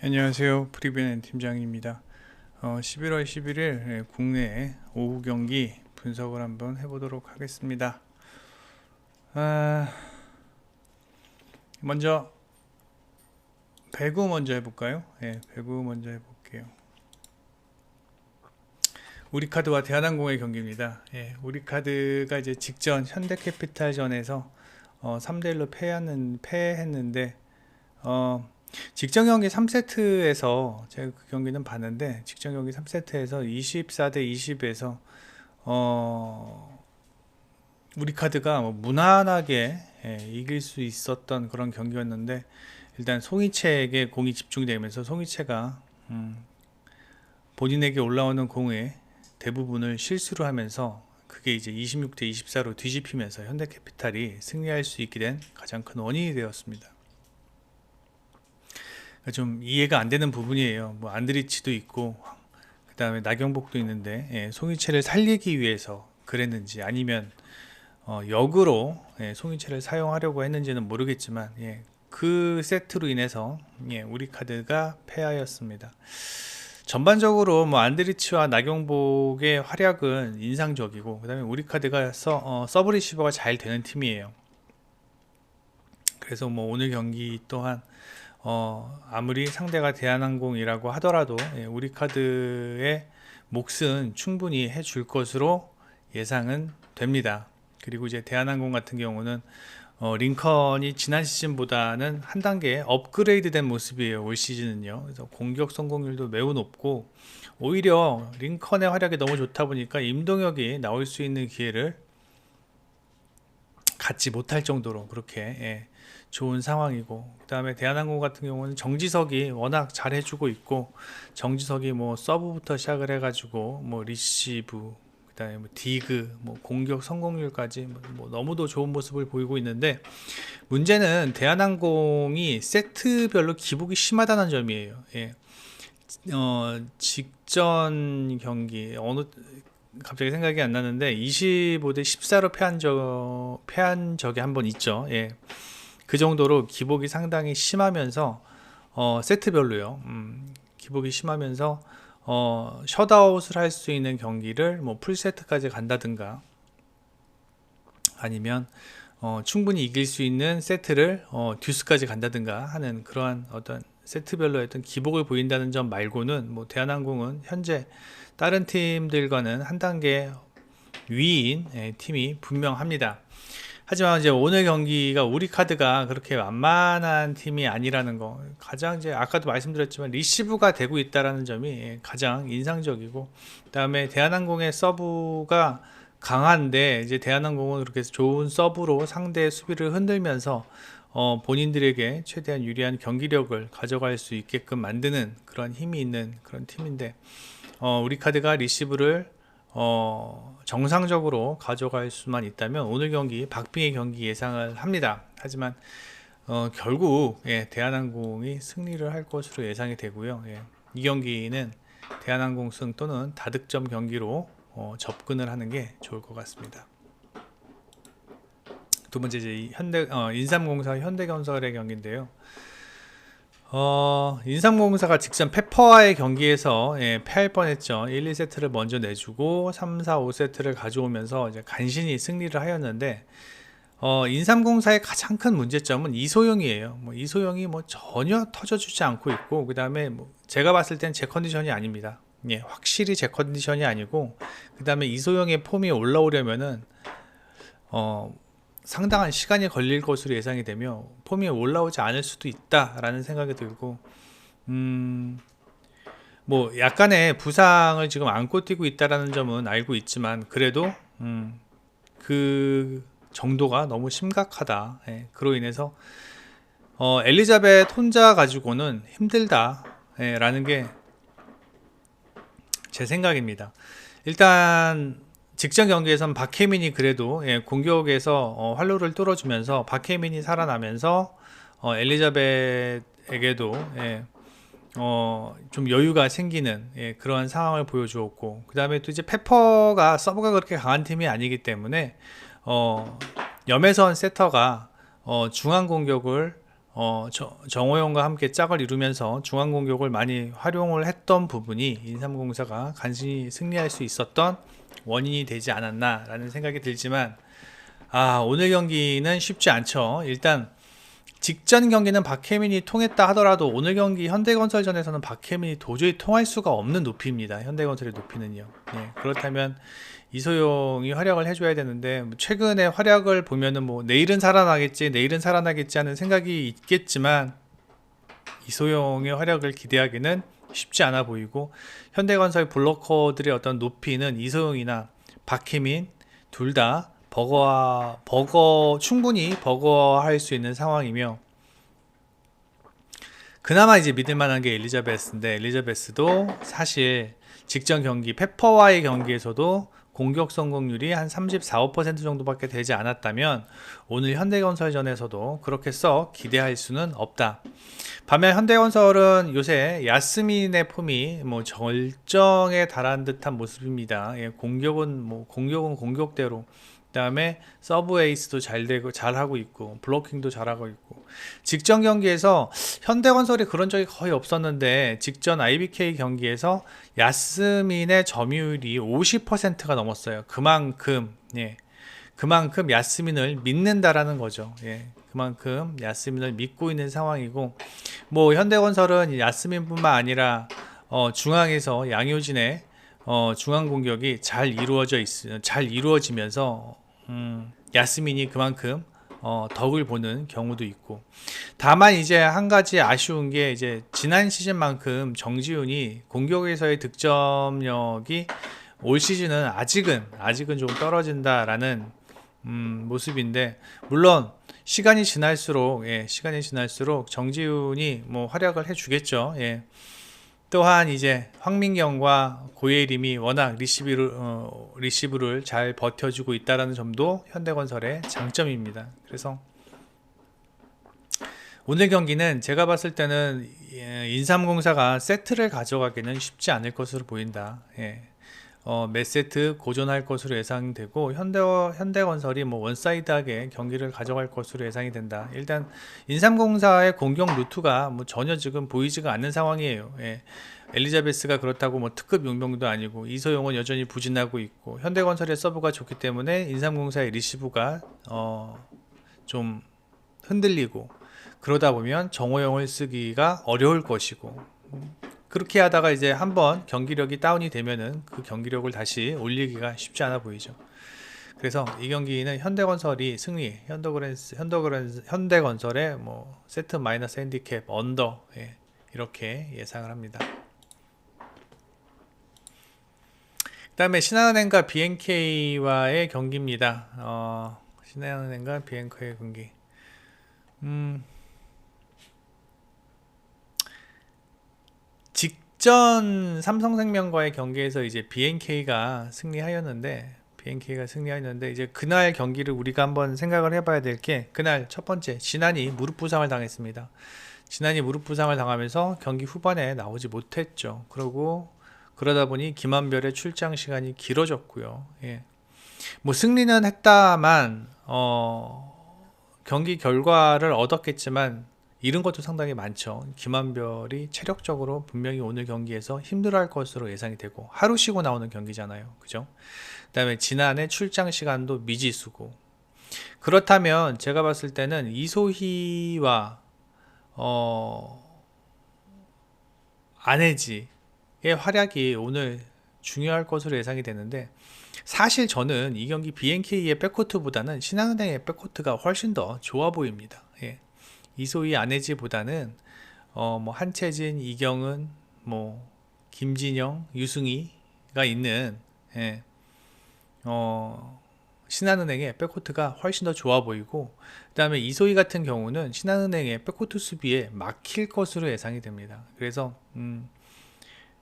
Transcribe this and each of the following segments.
안녕하세요. 프리벤 팀장입니다. 11월 11일 국내 오후 경기 분석을 한번 해보도록 하겠습니다. 먼저 배구 먼저 해볼까요? 배구 먼저 해볼게요. 우리카드와 대한항공의 경기입니다. 우리카드가 이제 직전 현대캐피탈전에서 3대1로 패했는데 직전 경기 3세트에서 제가 그 경기는 봤는데, 직전 경기 3세트에서 24대 20에서 우리카드가 무난하게 이길 수 있었던 그런 경기였는데, 일단 송이채에게 공이 집중되면서 송이채가 본인에게 올라오는 공의 대부분을 실수를 하면서 그게 이제 26대 24로 뒤집히면서 현대캐피탈이 승리할 수 있게 된 가장 큰 원인이 되었습니다. 좀 이해가 안 되는 부분이에요. 뭐 안드리치도 있고 그 다음에 나경복도 있는데, 송이채를 살리기 위해서 그랬는지 아니면 역으로 송이채를 사용하려고 했는지는 모르겠지만, 그 세트로 인해서 우리카드가 패하였습니다. 전반적으로 뭐 안드리치와 나경복의 활약은 인상적이고, 그 다음에 우리카드가 서브 리시버가 잘 되는 팀이에요. 그래서 뭐 오늘 경기 또한 아무리 상대가 대한항공이라고 하더라도 우리카드의 몫은 충분히 해줄 것으로 예상은 됩니다. 그리고 이제 대한항공 같은 경우는 링컨이 지난 시즌보다는 한 단계 업그레이드 된 모습이에요. 올 시즌은요. 그래서 공격 성공률도 매우 높고, 오히려 링컨의 활약이 너무 좋다 보니까 임동혁이 나올 수 있는 기회를 갖지 못할 정도로 그렇게 좋은 상황이고, 그 다음에 대한항공 같은 경우는 정지석이 워낙 잘 해주고 있고, 정지석이 뭐 서브부터 시작을 해가지고 뭐 리시브, 그 다음에 뭐 디그, 뭐 공격 성공률까지 뭐 너무도 좋은 모습을 보이고 있는데, 문제는 대한항공이 세트별로 기복이 심하다는 점이에요. 직전 경기 갑자기 생각이 안 나는데 25대 14로 패한 적이 한 번 있죠. 그 정도로 기복이 상당히 심하면서 세트별로요. 기복이 심하면서 셧아웃을 할 수 있는 경기를 뭐 풀세트까지 간다든가, 아니면 충분히 이길 수 있는 세트를 듀스까지 간다든가 하는 그러한 어떤 세트별로 어떤 기복을 보인다는 점 말고는, 뭐 대한항공은 현재 다른 팀들과는 한 단계 위인 팀이 분명합니다. 하지만 이제 오늘 경기가 우리카드가 그렇게 완만한 팀이 아니라는 거, 가장 이제 아까도 말씀드렸지만 리시브가 되고 있다라는 점이 가장 인상적이고, 그다음에 대한항공의 서브가 강한데, 이제 대한항공은 그렇게 좋은 서브로 상대의 수비를 흔들면서 본인들에게 최대한 유리한 경기력을 가져갈 수 있게끔 만드는 그런 힘이 있는 그런 팀인데, 우리카드가 리시브를 정상적으로 가져갈 수만 있다면 오늘 경기 박빙의 경기 예상을 합니다. 하지만 결국 대한항공이 승리를 할 것으로 예상이 되고요. 이 경기는 대한항공 승 또는 다득점 경기로 접근을 하는 게 좋을 것 같습니다. 두 번째, 이제 인삼공사 현대건설의 경기인데요. 인삼공사가 직전 페퍼와의 경기에서 패할 뻔했죠. 1, 2세트를 먼저 내주고 3, 4, 5세트를 가져오면서 이제 간신히 승리를 하였는데, 인삼공사의 가장 큰 문제점은 이소영이에요. 뭐 이소영이 뭐 전혀 터져주지 않고 있고, 그 다음에 뭐 제가 봤을 땐 제 컨디션이 아닙니다. 확실히 제 컨디션이 아니고, 그 다음에 이소영의 폼이 올라오려면은 상당한 시간이 걸릴 것으로 예상이 되며, 폼이 올라오지 않을 수도 있다라는 생각이 들고, 뭐 약간의 부상을 지금 안고 뛰고 있다라는 점은 알고 있지만, 그래도 그 정도가 너무 심각하다. 그로 인해서 엘리자벳 혼자 가지고는 힘들다라는 게 제 생각입니다. 일단 직전 경기에선 박혜민이 그래도 공격에서 활로를 뚫어주면서 박혜민이 살아나면서 엘리자벳에게도 좀 여유가 생기는 그러한 상황을 보여주었고, 그 다음에 또 이제 페퍼가 서브가 그렇게 강한 팀이 아니기 때문에 염혜선 세터가 중앙 공격을 정호영과 함께 짝을 이루면서 중앙 공격을 많이 활용을 했던 부분이 인삼공사가 간신히 승리할 수 있었던 원인이 되지 않았나라는 생각이 들지만, 오늘 경기는 쉽지 않죠. 일단 직전 경기는 박혜민이 통했다 하더라도 오늘 경기 현대건설전에서는 박혜민이 도저히 통할 수가 없는 높이입니다. 현대건설의 높이는요. 그렇다면 이소용이 활약을 해줘야 되는데, 최근에 활약을 보면은 내일은 살아나겠지 하는 생각이 있겠지만, 이소용의 활약을 기대하기는 쉽지 않아 보이고, 현대건설 블로커들의 어떤 높이는 이소용이나 박혜민 둘 다 충분히 버거할 수 있는 상황이며, 그나마 이제 믿을만한 게 엘리자베스인데, 엘리자베스도 사실 직전 경기 페퍼와의 경기에서도 공격 성공률이 한 34, 5% 정도밖에 되지 않았다면 오늘 현대건설전에서도 그렇게 썩 기대할 수는 없다. 반면 현대건설은 요새 야스민의 폼이 절정에 달한 듯한 모습입니다. 공격은 공격대로, 그다음에 서브 에이스도 잘하고 있고 블로킹도 잘하고 있고, 직전 경기에서 현대건설이 그런 적이 거의 없었는데 직전 IBK 경기에서 야스민의 점유율이 50%가 넘었어요. 그만큼 야스민을 믿는다라는 거죠. 그만큼 야스민을 믿고 있는 상황이고, 현대건설은 야스민뿐만 아니라 중앙에서 양효진의 중앙 공격이 잘 이루어지면서 야스민이 그만큼 덕을 보는 경우도 있고, 다만 이제 한 가지 아쉬운 게, 이제 지난 시즌만큼 정지훈이 공격에서의 득점력이 올 시즌은 아직은 좀 떨어진다라는 모습인데, 물론 시간이 지날수록 정지훈이 활약을 해주겠죠. 또한 이제 황민경과 고예림이 워낙 리시브를 잘 버텨주고 있다는 점도 현대건설의 장점입니다. 그래서 오늘 경기는 제가 봤을 때는 인삼공사가 세트를 가져가기는 쉽지 않을 것으로 보인다. 몇 세트 고전할 것으로 예상되고, 현대건설이 원사이드하게 경기를 가져갈 것으로 예상이 된다. 일단 인삼공사의 공격 루트가 전혀 지금 보이지가 않는 상황이에요. 엘리자베스가 그렇다고 특급 용병도 아니고, 이소용은 여전히 부진하고 있고, 현대건설의 서브가 좋기 때문에 인삼공사의 리시브가 좀 흔들리고, 그러다 보면 정호영을 쓰기가 어려울 것이고, 그렇게 하다가 이제 한번 경기력이 다운이 되면은 그 경기력을 다시 올리기가 쉽지 않아 보이죠. 그래서 이 경기는 현대건설이 승리, 현대건설의 세트 마이너스 핸디캡 언더, 이렇게 예상을 합니다. 그 다음에 신한은행과 BNK와의 경기입니다. 신한은행과 BNK의 경기. 직전 삼성생명과의 경기에서 이제 BNK가 승리하였는데, 이제 그날 경기를 우리가 한번 생각을 해봐야 될 게, 그날 첫 번째 진한이 무릎 부상을 당했습니다. 진한이 무릎 부상을 당하면서 경기 후반에 나오지 못했죠. 그러다 보니 김한별의 출장 시간이 길어졌고요. 승리는 했다만 경기 결과를 얻었겠지만 잃은 것도 상당히 많죠. 김한별이 체력적으로 분명히 오늘 경기에서 힘들어할 것으로 예상이 되고, 하루 쉬고 나오는 경기잖아요. 그죠? 그 다음에 지난해 출장 시간도 미지수고, 그렇다면 제가 봤을 때는 이소희와 안혜지의 활약이 오늘 중요할 것으로 예상이 되는데, 사실 저는 이 경기 BNK의 백코트보다는 신한은행의 백코트가 훨씬 더 좋아 보입니다. 이소희 안혜지보다는 한채진, 이경은, 김진영, 유승희가 있는 신한은행의 백코트가 훨씬 더 좋아 보이고, 그 다음에 이소희 같은 경우는 신한은행의 백코트 수비에 막힐 것으로 예상이 됩니다. 그래서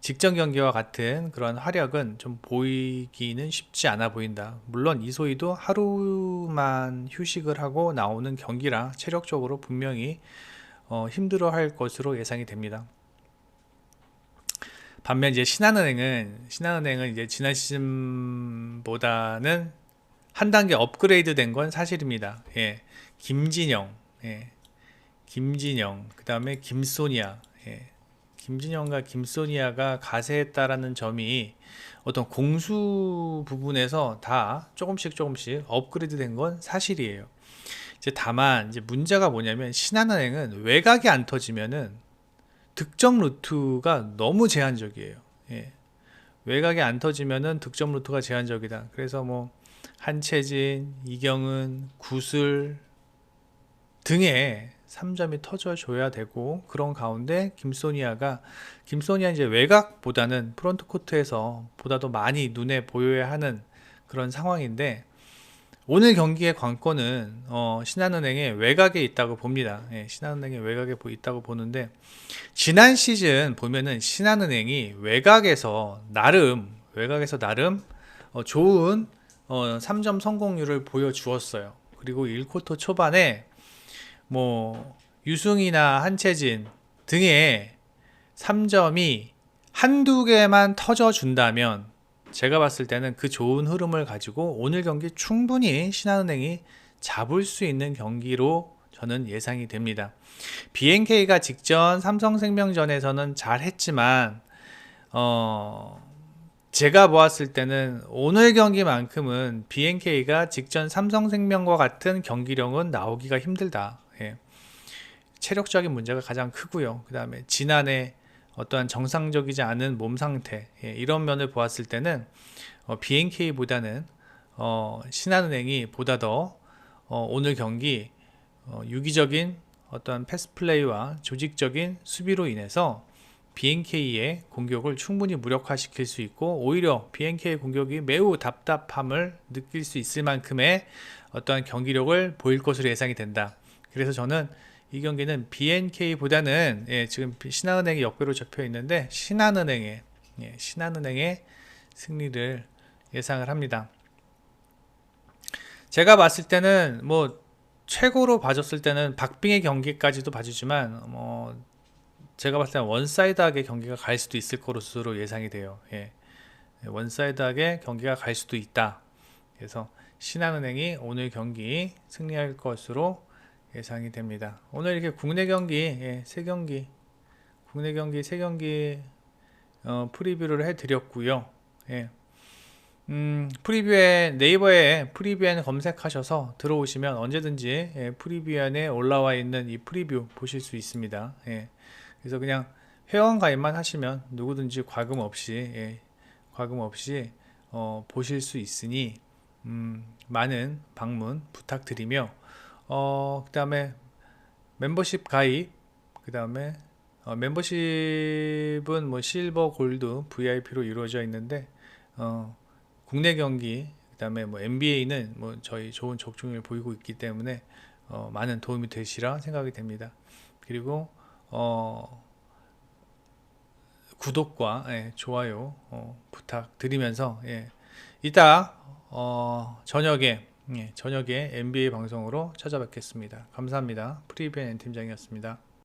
직전 경기와 같은 그런 활약은 좀 보이기는 쉽지 않아 보인다. 물론 이소희도 하루만 휴식을 하고 나오는 경기라 체력적으로 분명히 힘들어할 것으로 예상이 됩니다. 반면 이제 신한은행은 이제 지난 시즌보다는 한 단계 업그레이드 된 건 사실입니다. 김진영 김진영, 그 다음에 김소니아. 예. 김진영과 김소니아가 가세했다라는 점이 어떤 공수 부분에서 다 조금씩 업그레이드 된 건 사실이에요. 이제 다만 이제 문제가 뭐냐면 신한은행은 외곽이 안 터지면은 득점 루트가 너무 제한적이에요. 예. 외곽이 안 터지면은 득점 루트가 제한적이다. 그래서 뭐 한채진, 이경은, 구슬 등의 3점이 터져줘야 되고, 그런 가운데 김소니아 이제 외곽보다는 프론트 코트에서 보다도 많이 눈에 보여야 하는 그런 상황인데, 오늘 경기의 관건은 신한은행의 외곽에 있다고 봅니다. 예, 신한은행의 외곽에 있다고 보는데, 지난 시즌 보면은 신한은행이 외곽에서 나름 좋은 3점 성공률을 보여주었어요. 그리고 1쿼터 초반에 뭐 유승이나 한채진 등의 3점이 한두 개만 터져준다면, 제가 봤을 때는 그 좋은 흐름을 가지고 오늘 경기 충분히 신한은행이 잡을 수 있는 경기로 저는 예상이 됩니다. BNK가 직전 삼성생명전에서는 잘했지만 제가 보았을 때는 오늘 경기만큼은 BNK가 직전 삼성생명과 같은 경기력은 나오기가 힘들다. 예. 체력적인 문제가 가장 크고요. 그 다음에 지난해 어떠한 정상적이지 않은 몸 상태, 예, 이런 면을 보았을 때는 BNK보다는 신한은행이 보다 더 오늘 경기 유기적인 어떠한 패스 플레이와 조직적인 수비로 인해서 BNK의 공격을 충분히 무력화시킬 수 있고, 오히려 BNK의 공격이 매우 답답함을 느낄 수 있을 만큼의 어떠한 경기력을 보일 것으로 예상이 된다. 그래서 저는 이 경기는 BNK보다는, 예, 지금 신한은행이 역배로 접혀 있는데 신한은행의 승리를 예상을 합니다. 제가 봤을 때는 뭐 최고로 봐줬을 때는 박빙의 경기까지도 봐주지만, 제가 봤을 때는 원사이드하게 경기가 갈 수도 있을 것으로 예상이 돼요. 예. 원사이드하게 경기가 갈 수도 있다. 그래서 신한은행이 오늘 경기 승리할 것으로 예상이 됩니다. 오늘 이렇게 국내 경기 3경기 프리뷰를 해드렸고요. 예. 프리뷰에, 네이버에 프리뷰에는 검색하셔서 들어오시면 언제든지 프리뷰안에 올라와 있는 이 프리뷰 보실 수 있습니다. 예. 그래서 그냥 회원 가입만 하시면 누구든지 과금 없이 보실 수 있으니 많은 방문 부탁드리며, 그 다음에 멤버십 가입, 그 다음에 멤버십은 뭐 실버, 골드, VIP로 이루어져 있는데, 국내 경기, 그 다음에 뭐 NBA는 뭐 저희 좋은 적중률을 보이고 있기 때문에 많은 도움이 되시라 생각이 됩니다. 그리고 구독과 좋아요 부탁드리면서, 이따 저녁에 NBA 방송으로 찾아뵙겠습니다. 감사합니다. 프리뷰 N 팀장이었습니다.